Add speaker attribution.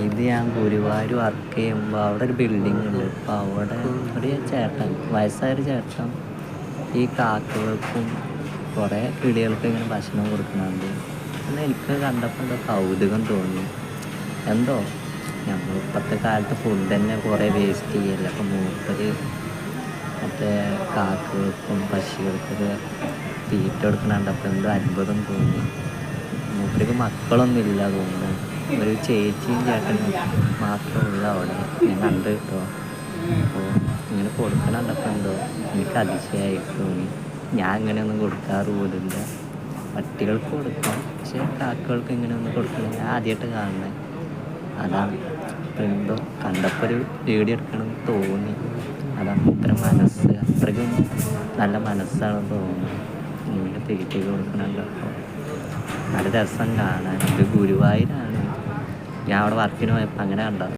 Speaker 1: ഇത് ഞാൻ ഗുരുവായൂർ വർക്ക് ചെയ്യുമ്പോൾ അവിടെ ഒരു ബിൽഡിംഗ് ഉണ്ട്. അപ്പോൾ അവിടെ ഒരു ചേട്ടൻ, വയസ്സായൊരു ചേട്ടൻ ഈ കാക്കകൾക്കും കുറേ കിളികൾക്കും ഇങ്ങനെ ഭക്ഷണം കൊടുക്കുന്നുണ്ട്. എന്നാൽ എനിക്ക് കണ്ടപ്പോൾ എന്തോ കൗതുകം തോന്നി. എന്തോ നമ്മൾ ഇപ്പോഴത്തെ കാലത്ത് ഫുഡ് തന്നെ കുറേ വേസ്റ്റ് ചെയ്യല്ല. അപ്പോൾ മൂപ്പര് മറ്റേ കാക്കകൾക്കും പക്ഷികൾക്കൊക്കെ തീറ്റ കൊടുക്കണുണ്ട്. അപ്പോൾ എന്തോ അത്ഭുതം തോന്നി. മൂപ്പർക്ക് മക്കളൊന്നും ഇല്ല തോന്നുന്നു. ഒരു ചേച്ചിയും ചേട്ടനും മാത്രമേ ഉള്ളൂ അവിടെ. ഞാൻ കണ്ടു കേട്ടോ. അപ്പോൾ ഇങ്ങനെ കൊടുക്കണുണ്ടപ്പോൾ എന്തോ എനിക്ക് അതിശയമായിട്ട് തോന്നി. ഞാൻ ഇങ്ങനെയൊന്നും കൊടുക്കാറ് പോലില്ല. പട്ടികൾക്ക് കൊടുക്കാം, പക്ഷേ കാക്കകൾക്ക് ഇങ്ങനെയൊന്നും കൊടുക്കണം ഞാൻ ആദ്യമായിട്ട് കാണുന്നത്. അതാണ് അപ്പോൾ എന്തോ കണ്ടപ്പോൾ ഒരു വീഡിയോ എടുക്കണമെന്ന് തോന്നി. അതാണ് ഇത്ര മനസ്സ്, അത്രയ്ക്കും നല്ല മനസ്സാണെന്ന് തോന്നുന്നു. ഇങ്ങനെ തീറ്റ കൊടുക്കണുണ്ട്. അപ്പോൾ നല്ല രസം കാണാൻ. ഇത് ഗുരുവായൂരാണ്. ഞാൻ അവിടെ വർക്കിന് പോയപ്പോൾ അങ്ങനെ കണ്ടത്.